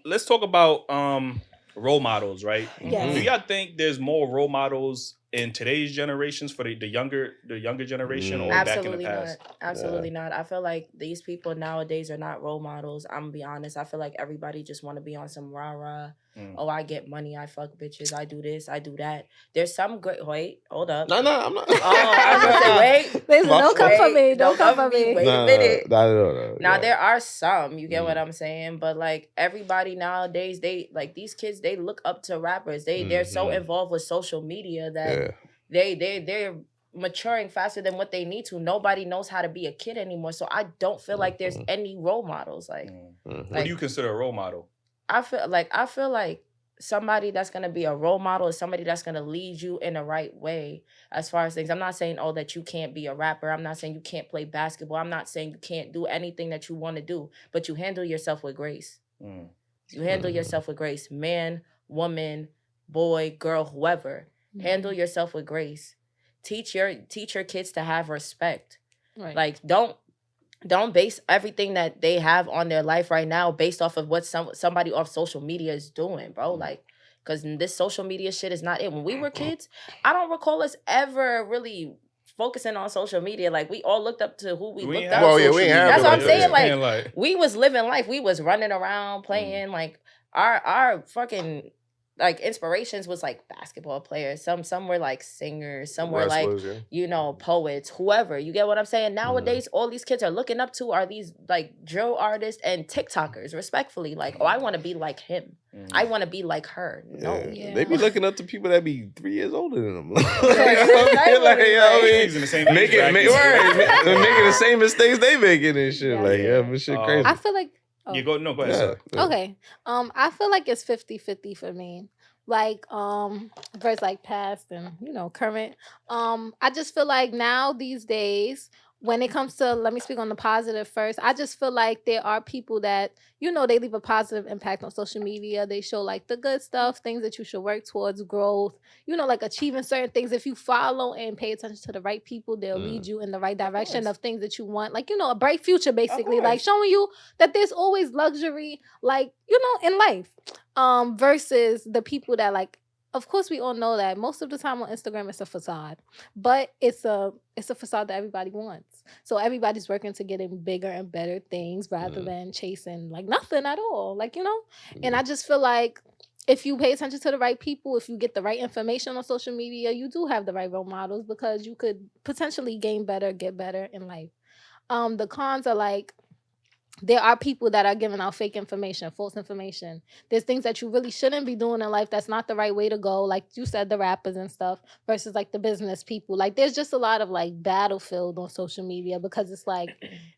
Let's talk about role models, right? Yes. Do y'all think there's more role models in today's generations for the younger generation or back in the Absolutely past? not. Absolutely not. I feel like these people nowadays are not role models. I'm gonna be honest. I feel like everybody just want to be on some rah rah. Oh, I get money. I fuck bitches. I do this. I do that. There's some great. Wait, hold up. No, I'm not. Oh, I was gonna say, wait. Listen, don't come for me. Don't come for me. Wait a minute. No. Now there are some, you get what I'm saying, but like everybody nowadays, they like these kids, they look up to rappers. They're so involved with social media that they're maturing faster than what they need to. Nobody knows how to be a kid anymore. So I don't feel like there's any role models. Like, what do you consider a role model? I feel like somebody that's gonna be a role model is somebody that's gonna lead you in the right way as far as things. I'm not saying that you can't be a rapper. I'm not saying you can't play basketball. I'm not saying you can't do anything that you want to do, but you handle yourself with grace. You handle yourself with grace. Man, woman, boy, girl, whoever. Handle yourself with grace. Teach your kids to have respect. Right. Like don't base everything that they have on their life right now based off of what somebody off social media is doing, bro. Like, because this social media shit is not it. When we were kids, I don't recall us ever really focusing on social media. Like, we all looked up to who we looked up to. Well, yeah, we ain't have That's what I'm it. saying. Yeah. Like, we was living life. We was running around, playing. Like, our fucking... like inspirations was like basketball players. Some were like singers. Some were like, poets, whoever. You get what I'm saying? Nowadays, all these kids are looking up to are these like drill artists and TikTokers, respectfully. Like, I want to be like him. I want to be like her. No. Yeah. They be looking up to people that be 3 years older than them. Making the same making the same mistakes they making and shit. But shit crazy. I feel like you go no, go ahead. Okay. I feel like it's 50-50 for me. Like, versus like past and, current. I just feel like now these days, when it comes to, let me speak on the positive first, I just feel like there are people that, they leave a positive impact on social media. They show like the good stuff, things that you should work towards, growth, like achieving certain things. If you follow and pay attention to the right people, they'll lead you in the right direction of things that you want. Like, a bright future, basically, like showing you that there's always luxury, like, in life, versus the people that like, of course, we all know that most of the time on Instagram it's a facade, but it's a facade that everybody wants. So everybody's working to getting bigger and better things rather than chasing like nothing at all. Like, and I just feel like if you pay attention to the right people, if you get the right information on social media, you do have the right role models because you could potentially get better in life. The cons are like, there are people that are giving out fake information, false information. There's things that you really shouldn't be doing in life that's not the right way to go. Like you said, the rappers and stuff versus like the business people. Like there's just a lot of like battlefield on social media because it's like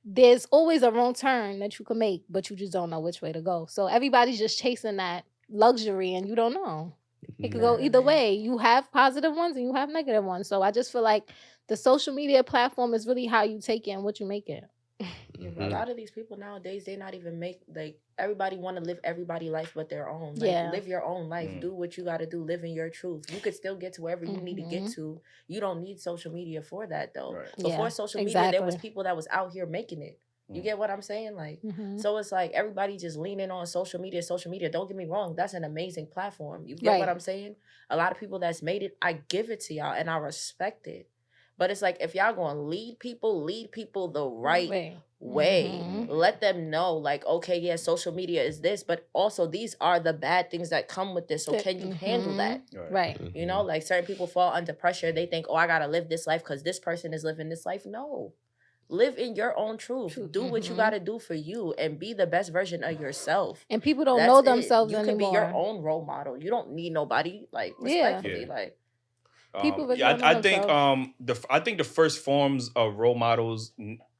there's always a wrong turn that you can make, but you just don't know which way to go. So everybody's just chasing that luxury and you don't know. It could go either way. You have positive ones and you have negative ones. So I just feel like the social media platform is really how you take it and what you make it. Yeah, a lot of these people nowadays, they not even everybody want to live everybody's life but their own. Like, live your own life. Do what you got to do. Live in your truth. You could still get to wherever you need to get to. You don't need social media for that, though. Right. Before social media, there was people that was out here making it. You get what I'm saying? Like, so it's like everybody just leaning on social media. Social media, don't get me wrong, that's an amazing platform. You get what I'm saying? A lot of people that's made it, I give it to y'all and I respect it. But it's like, if y'all going to lead people the right way. Let them know, like, okay, yeah, social media is this, but also these are the bad things that come with this. So can you handle that? Right. Like certain people fall under pressure. They think, oh, I got to live this life because this person is living this life. No. Live in your own truth. Do what you got to do for you and be the best version of yourself. And people don't know themselves anymore. You can be your own role model. You don't need nobody, like, respectfully, like. People I think the first forms of role models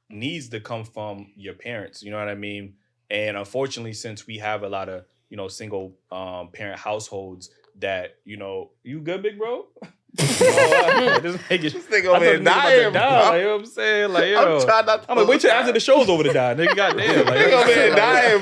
needs to come from your parents. You know what I mean? And unfortunately, since we have a lot of single parent households, that you good, big bro? This nigga over here dying, bro. Like, you know what I'm saying? Like, I'm trying not to. I'm like, wait till after the show's over to die, nigga. Goddamn, like, nigga over here dying,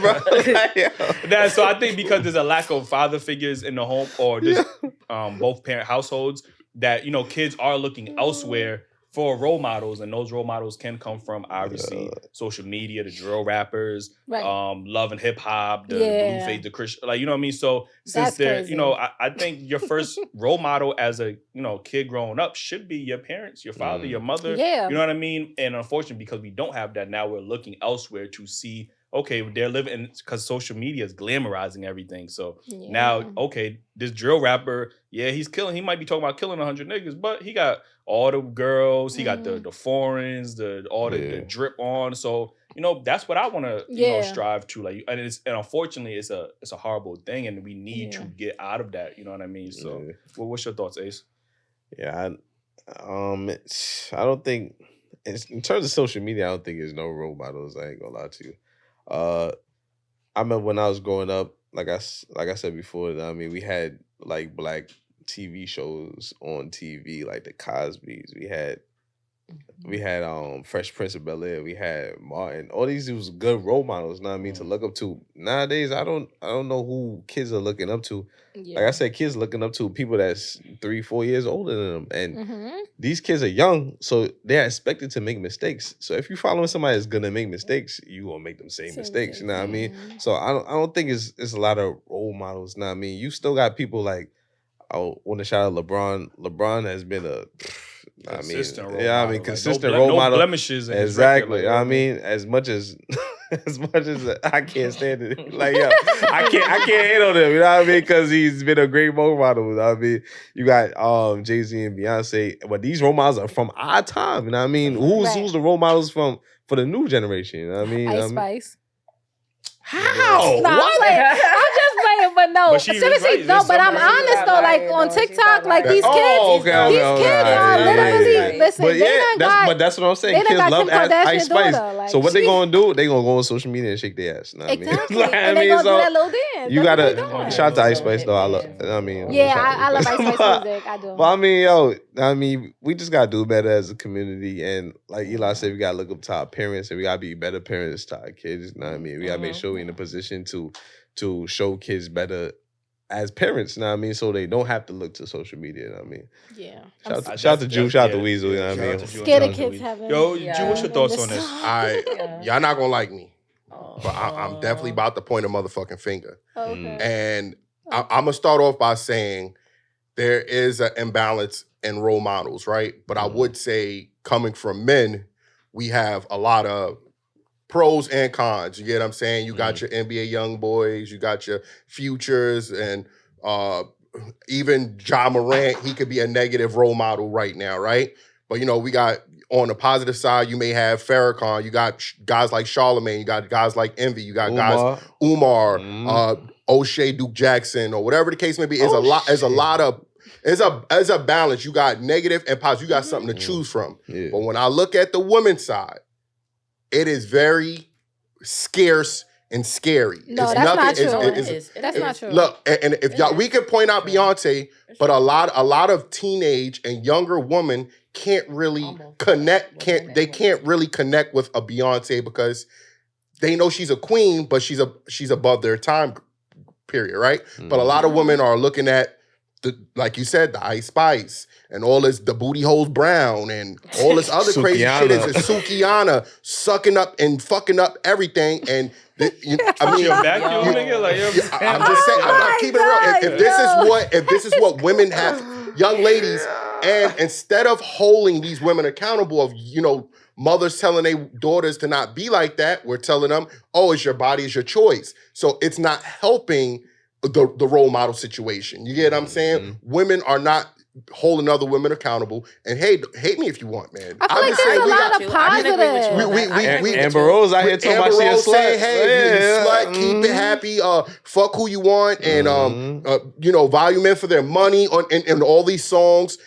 bro. So I think because there's a lack of father figures in the home or just both parent households, that kids are looking elsewhere for role models, and those role models can come from obviously social media, the drill rappers, Right. Love and hip hop, the Blueface, the Christian, like, you know what I mean? So since they're, crazy. you know, I think your first role model as a, you know, kid growing up should be your parents, your father, your mother. Yeah. You know what I mean? And unfortunately, because we don't have that now, we're looking elsewhere to see, okay, they're living, because social media is glamorizing everything. So now, okay, this drill rapper, yeah, he's killing. He might be talking about killing 100 niggas, but he got all the girls, he got the foreigns, the drip on. So, you know, that's what I want to, you know, strive to. Like, and unfortunately, it's a horrible thing, and we need to get out of that. You know what I mean? So, well, what's your thoughts, Ace? Yeah, I don't think, in terms of social media, I don't think there's no role models. I ain't gonna lie to you. I remember when I was growing up, like I said before, I mean, we had like black TV shows on TV, like the Cosbys. We had Fresh Prince of Bel-Air. We had Martin. All these was good role models. You know what I mean, to look up to. Nowadays, I don't know who kids are looking up to. Like I said, kids looking up to people that's 3-4 years older than them, and these kids are young, so they're expected to make mistakes. So if you're following somebody that's gonna make mistakes, you gonna make them same mistakes. You know what I mean? So I don't think it's a lot of role models. You know what I mean? You still got people like, I want to shout out LeBron. LeBron has been consistent role model. No blemishes. In exactly. His record, like, I mean, as much as I can't stand it. Like, yo, I can't hate on him. You know what I mean? Because he's been a great role model. You know what I mean, you got Jay-Z and Beyonce, but these role models are from our time. You know what I mean? Who's the role models for the new generation? You know what I mean? Ice Spice. How? No, What? I'm just playing, but no. But seriously, no. But I'm honest though. Like on TikTok, like these kids, these kids are literally listen. But that's what I'm saying. Kids love Ice Spice. So what they gonna do? They gonna go on social media and shake their ass. You know what exactly. I mean? And they gonna do that little dance. You gotta shout out to Ice Spice though. I love. I mean, I love Ice Spice music. I do. But I mean, we just gotta do better as a community, and like Eli said, we gotta look up to our parents, and we gotta be better parents to our kids. You know what I mean? We gotta make sure we're in a position to show kids better as parents, you know what I mean? So they don't have to look to social media, you know what I mean? Yeah. Shout out to Jew, shout out to Weasel, you know what I mean? Scared of kids having. Yo, Jew, what's your thoughts on this? Y'all not gonna like me. But I'm definitely about to point a motherfucking finger. Okay. And I'm gonna start off by saying there is an imbalance in role models, right? But I would say coming from men, we have a lot of pros and cons. You get what I'm saying? You got your NBA young boys, you got your futures, and even Ja Morant, he could be a negative role model right now, right? But, you know, we got on the positive side, you may have Farrakhan, you got guys like Charlemagne, you got guys like Envy, you got guys Umar, O'Shea Duke Jackson, or whatever the case may be. It's a balance. You got negative and positive. You got something to choose from. Yeah. But when I look at the women's side, it is very scarce and scary. No, that's not true. That's not true. Look, and if y'all, we can point out Beyonce, but a lot of teenage and younger women can't really connect. They can't really connect with a Beyonce because they know she's a queen, but she's above their time period, right? But a lot of women are looking at like you said, the Ice Spice and all this, the Booty Holes Brown and all this other crazy shit is Sukiana sucking up and fucking up everything. And I'm just saying, I'm keeping it real. If this is what women have, young ladies, and instead of holding these women accountable of, you know, mothers telling their daughters to not be like that, we're telling them, oh, it's your body, it's your choice. So it's not helping the role model situation. You get what I'm saying? Women are not holding other women accountable. And hate me if you want, man. I feel like there's a lot of positives. Amber Rose out here talking about she a slut. Saying, hey, you slut, keep it happy, fuck who you want, and you know, value men for their money and all these songs.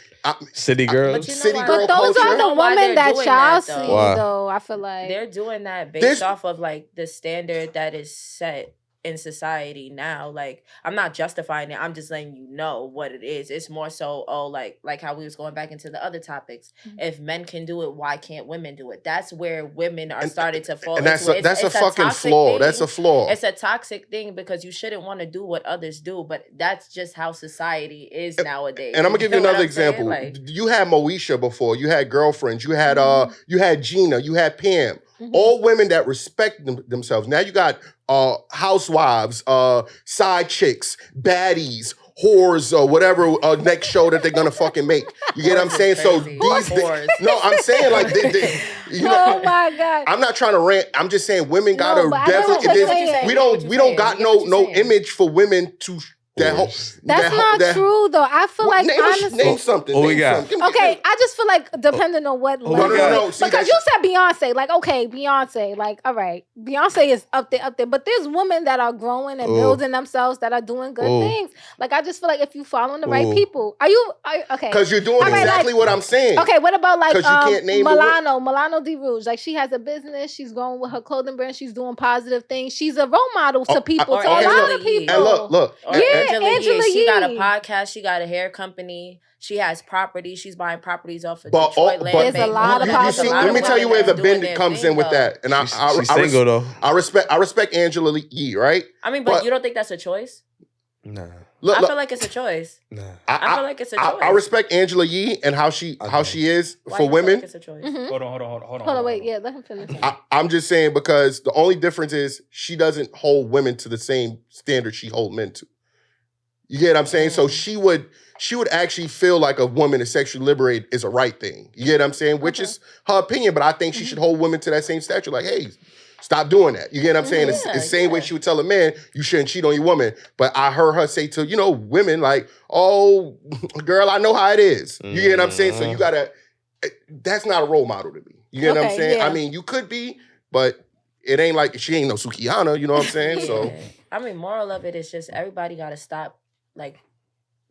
City girls. But those culture. are the women that y'all see, though. I feel like they're doing that based off of like the standard that is set in society now. Like, I'm not justifying it. I'm just letting you know what it is. It's more so, like how we was going back into the other topics. If men can do it, why can't women do it? That's where women are starting to fall and into it. That's a fucking toxic flaw. thing. That's a flaw. It's a toxic thing because you shouldn't want to do what others do, but that's just how society is nowadays. And I'm gonna give you another what I'm saying? example. Like, You had Moesha before. You had girlfriends. You had Gina. You had Pam. All women that respect themselves. Now you got housewives, side chicks, baddies, whores, or whatever next show that they're gonna fucking make. You get what I'm saying? So no, I'm saying like you know. Oh my God! I'm not trying to rant. I'm just saying women gotta but I know what you're saying. we don't got no image for women to. That's not true though. I feel like honestly, name something. What we got? Okay, I just feel like depending on what level. No. See, because you said Beyonce, like okay, Beyonce, like all right, Beyonce is up there, but there's women that are growing and building themselves that are doing good things. Like I just feel like if you following the right people, are you okay? Because you're doing exactly what I'm saying. Okay, what about like Milano D. Rouge? Like she has a business, she's growing with her clothing brand, she's doing positive things. She's a role model to people, to a lot of people. And look, Angela Yee, she got a podcast, she got a hair company, she has property, she's buying properties off of Detroit land. There's a lot of let me tell you where the bend comes in with that. And she's single though. I respect Angela Yee, right? I mean, but you don't think that's a choice? Nah. I feel like it's a choice. Nah. I feel like it's a choice. I respect Angela Yee and how she is for women. Like it's a choice? Hold on. Wait, yeah, let him finish. I'm just saying because the only difference is she doesn't hold women to the same standard she holds men to. You get what I'm saying? So she would actually feel like a woman is sexually liberated is a right thing. You get what I'm saying? Which is her opinion, but I think she should hold women to that same stature. Like, hey, stop doing that. You get what I'm saying? It's the same way she would tell a man, you shouldn't cheat on your woman. But I heard her say to, women like, oh, girl, I know how it is. You get what I'm saying? So you gotta, that's not a role model to me. You get what I'm saying? Yeah. I mean, you could be, but it ain't like, she ain't no Sukihana, you know what I'm saying? So, I mean, moral of it is just everybody gotta stop like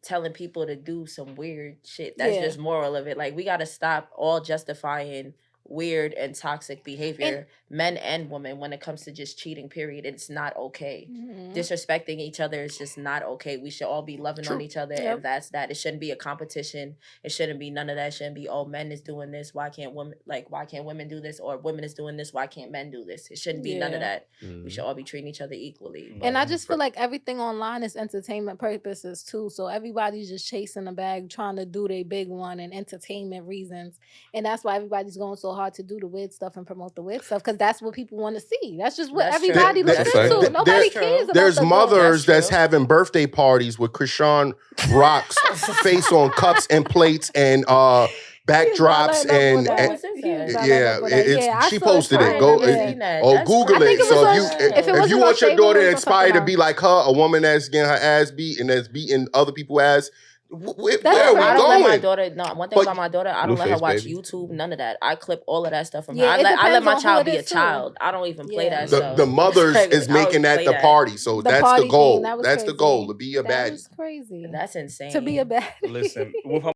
telling people to do some weird shit. That's just moral of it. Like we gotta stop all justifying weird and toxic behavior, men and women, when it comes to just cheating, period. It's not okay. Disrespecting each other is just not okay. We should all be loving on each other, and that's that. It shouldn't be a competition. It shouldn't be none of that. It shouldn't be, oh, men is doing this, why can't women do this? Or women is doing this, why can't men do this? It shouldn't be none of that. We should all be treating each other equally. And I just feel like everything online is entertainment purposes too. So everybody's just chasing a bag, trying to do their big one and entertainment reasons. And that's why everybody's going so hard to do the weird stuff and promote the weird stuff, because that's what people want to see. That's just what everybody looks into. Nobody cares about There's mothers that's having birthday parties with Krishan Rock's face on cups and plates and backdrops and she posted it. Go Google it. So if you want your daughter to aspire to be like her, a woman that's getting her ass beat and that's beating other people's ass, where are we I don't going? let my daughter. No, one thing about my daughter, I don't let her watch YouTube. None of that. I clip all of that stuff from her. I let my child be a child. I don't even play that stuff. The mothers is making that the party, so that's the goal. That's the goal, to be a baddie. That was crazy. That's insane. To be a baddie. Listen, with